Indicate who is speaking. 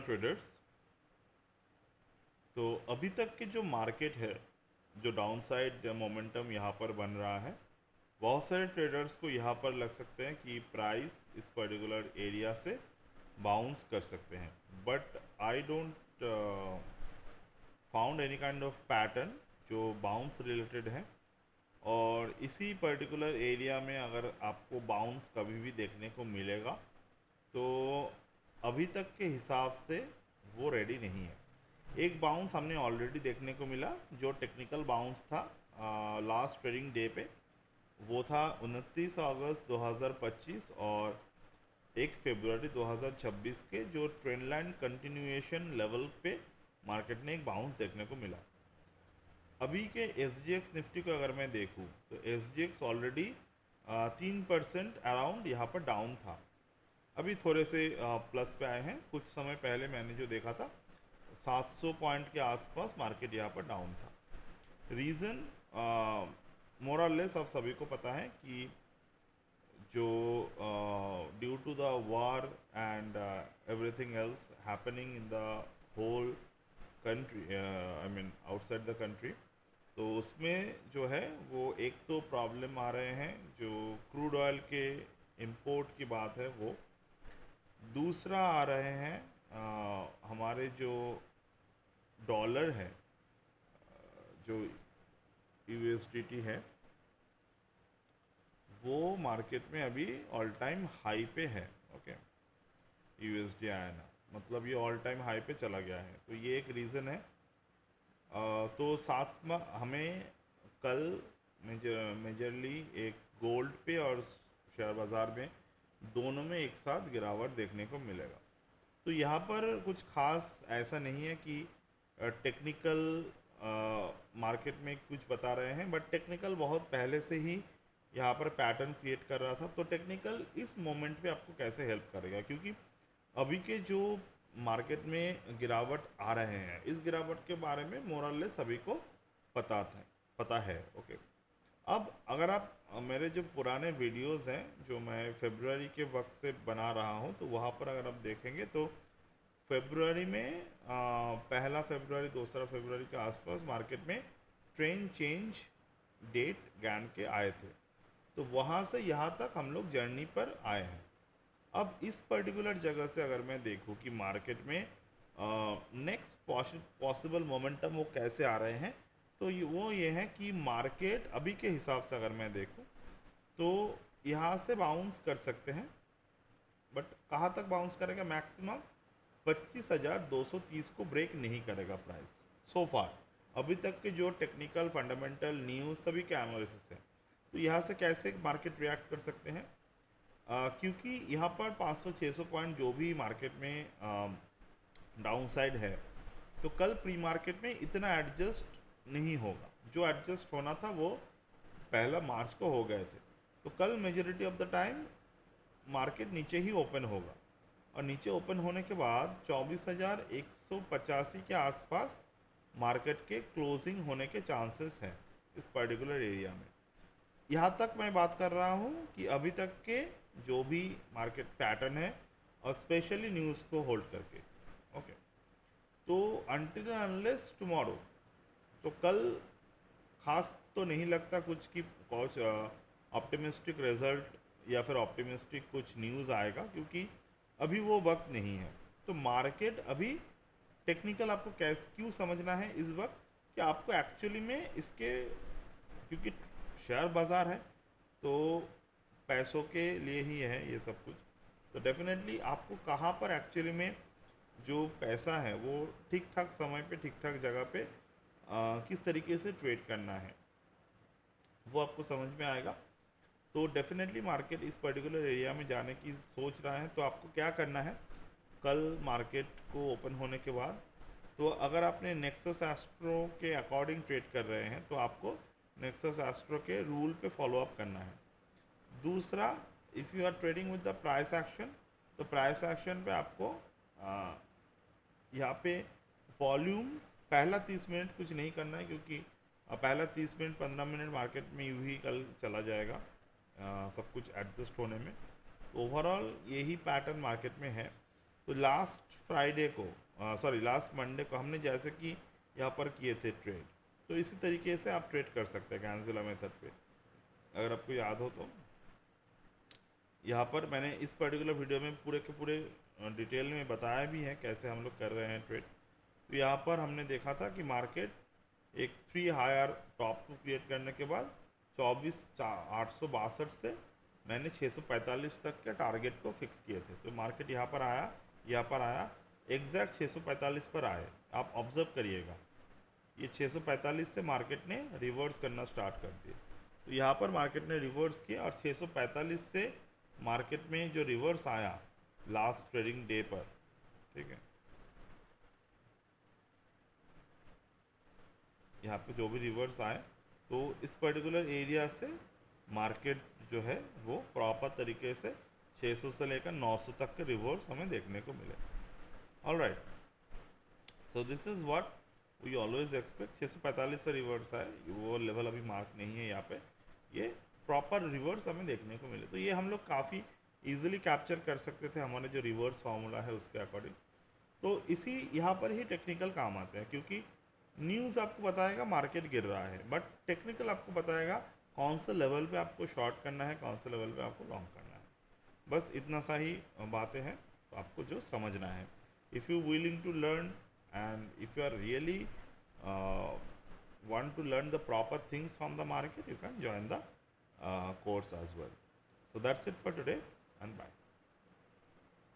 Speaker 1: Traders. तो अभी तक के जो मार्केट है, जो डाउनसाइड मोमेंटम यहाँ पर बन रहा है, बहुत सारे ट्रेडर्स को यहाँ पर लग सकते हैं कि प्राइस इस पर्टिकुलर एरिया से बाउंस कर सकते हैं, but I don't found any kind of pattern जो बाउंस रिलेटेड है। और इसी पर्टिकुलर एरिया में अगर आपको बाउंस कभी भी देखने को मिलेगा तो अभी तक के हिसाब से वो रेडी नहीं है। एक बाउंस हमने ऑलरेडी देखने को मिला जो टेक्निकल बाउंस था लास्ट ट्रेडिंग डे पे, वो था 29 अगस्त 2025 और 1 फरवरी 2026 के, जो ट्रेंड लाइन कंटिन्यूएशन लेवल पे मार्केट ने एक बाउंस देखने को मिला। अभी के एस जी एक्स निफ्टी को अगर मैं देखूँ तो S G x already 3% around यहाँ पर डाउन था। अभी थोड़े से प्लस पे आए हैं। कुछ समय पहले मैंने जो देखा था 700 पॉइंट के आसपास मार्केट यहाँ पर डाउन था। रीज़न मोर और लेस आप सभी को पता है कि जो due to the war and everything else happening in the whole country, I mean outside the country, तो उसमें जो है वो एक तो प्रॉब्लम आ रहे हैं जो क्रूड ऑयल के इंपोर्ट की बात है वो, दूसरा आ रहे हैं हमारे जो डॉलर है, जो यूएसडीटी है, वो मार्केट में अभी ऑल टाइम हाई पे है। ओके, यूएसडी आया मतलब ये ऑल टाइम हाई पे चला गया है, तो ये एक रीज़न है। तो साथ में हमें कल मेजरली एक गोल्ड पे और शेयर बाज़ार में दोनों में एक साथ गिरावट देखने को मिलेगा। तो यहाँ पर कुछ खास ऐसा नहीं है कि टेक्निकल मार्केट में कुछ बता रहे हैं, बट टेक्निकल बहुत पहले से ही यहाँ पर पैटर्न क्रिएट कर रहा था। तो टेक्निकल इस मोमेंट पे आपको कैसे हेल्प करेगा, क्योंकि अभी के जो मार्केट में गिरावट आ रहे हैं, इस गिरावट के बारे में मोरल सभी को पता है। ओके, अब अगर आप मेरे जो पुराने वीडियोस हैं जो मैं फरवरी के वक्त से बना रहा हूं, तो वहां पर अगर आप देखेंगे तो फरवरी में पहला फरवरी दूसरा फरवरी के आसपास मार्केट में ट्रेंड चेंज डेट ज्ञान के आए थे। तो वहाँ से यहाँ तक हम लोग जर्नी पर आए हैं। अब इस पर्टिकुलर जगह से अगर मैं देखूँ कि मार्केट में नेक्स्ट पॉसिबल मोमेंटम वो कैसे आ रहे हैं, तो वो ये है कि मार्केट अभी के हिसाब से अगर मैं देखूँ तो यहाँ से बाउंस कर सकते हैं, बट कहाँ तक बाउंस करेगा? मैक्सिमम 25,230 को ब्रेक नहीं करेगा प्राइस सो फार, अभी तक के जो टेक्निकल फंडामेंटल न्यूज़ सभी के एनालिसिस है। तो यहाँ से कैसे मार्केट रिएक्ट कर सकते हैं? क्योंकि यहाँ पर 500-600 पॉइंट जो भी मार्केट में डाउन साइड है, तो कल प्री मार्केट में इतना एडजस्ट नहीं होगा। जो एडजस्ट होना था वो पहला मार्च को हो गए थे। तो कल majority of the time market नीचे ही ओपन होगा, और नीचे ओपन होने के बाद 24,185 के आसपास मार्केट के क्लोजिंग होने के चांसेस हैं इस पर्टिकुलर एरिया में। यहाँ तक मैं बात कर रहा हूँ कि अभी तक के जो भी मार्केट पैटर्न है, और स्पेशली न्यूज़ को होल्ड करके। ओके, तो अनटिल अनलेस टुमारो, तो कल खास तो नहीं लगता कुछ कि कुछ ऑप्टिमिस्टिक रिजल्ट या फिर ऑप्टिमिस्टिक कुछ न्यूज़ आएगा, क्योंकि अभी वो वक्त नहीं है। तो मार्केट अभी टेक्निकल आपको कैसे क्यों समझना है इस वक्त, कि आपको एक्चुअली में इसके, क्योंकि शेयर बाज़ार है तो पैसों के लिए ही है ये सब कुछ। तो डेफिनेटली आपको कहाँ पर एक्चुअली में जो पैसा है वो ठीक ठाक समय पे ठीक ठाक जगह पे किस तरीके से ट्रेड करना है वो आपको समझ में आएगा। तो डेफिनेटली मार्केट इस पर्टिकुलर एरिया में जाने की सोच रहा है, तो आपको क्या करना है कल मार्केट को ओपन होने के बाद? तो अगर आपने नेक्सस एस्ट्रो के अकॉर्डिंग ट्रेड कर रहे हैं तो आपको नेक्सस एस्ट्रो के रूल पे फॉलो अप करना है। दूसरा, if you are trading with the price action, तो प्राइस एक्शन पे आपको यहाँ पे वॉल्यूम पहला 30 मिनट कुछ नहीं करना है, क्योंकि पहला 30 मिनट 15 मिनट मार्केट में यूँ ही कल चला जाएगा सब कुछ एडजस्ट होने में। तो ओवरऑल यही पैटर्न मार्केट में है। तो लास्ट फ्राइडे को लास्ट मंडे को हमने जैसे कि यहाँ पर किए थे ट्रेड, तो इसी तरीके से आप ट्रेड कर सकते हैं कैंजुला मेथड पे, अगर आपको याद हो तो। यहाँ पर मैंने इस पर्टिकुलर वीडियो में पूरे के पूरे डिटेल में बताया भी है कैसे हम लोग कर रहे हैं ट्रेड। तो यहाँ पर हमने देखा था कि मार्केट एक 3 हायर टॉप को क्रिएट करने के बाद 24,862 से मैंने 645 तक के टारगेट को फिक्स किए थे। तो मार्केट यहाँ पर आया, एग्जैक्ट 645 पर आए। आप ऑब्जर्व करिएगा, ये 645 से मार्केट ने रिवर्स करना स्टार्ट कर दिया। तो यहाँ पर मार्केट ने रिवर्स किया और 645 से मार्केट में जो रिवर्स आया लास्ट ट्रेडिंग डे पर, ठीक है, यहाँ पे जो भी रिवर्स आए तो इस पर्टिकुलर एरिया से मार्केट जो है वो प्रॉपर तरीके से 600 से लेकर 900 तक के रिवर्स हमें देखने को मिले। Alright, so this is what we always expect. 645 से रिवर्स आए, वो लेवल अभी मार्क नहीं है यहाँ पे, ये प्रॉपर रिवर्स हमें देखने को मिले। तो ये हम लोग काफ़ी ईजिली कैप्चर कर सकते थे हमारे जो रिवर्स फार्मूला है उसके अकॉर्डिंग। तो इसी यहाँ पर ही टेक्निकल काम आते हैं, क्योंकि न्यूज़ आपको बताएगा मार्केट गिर रहा है, बट टेक्निकल आपको बताएगा कौन से लेवल पे आपको शॉर्ट करना है, कौन से लेवल पे आपको लॉन्ग करना है। बस इतना सा ही बातें हैं, तो आपको जो समझना है। If you willing to learn and if you are really want to learn the proper things from the market, you can join the course as well. So that's it for today, and bye.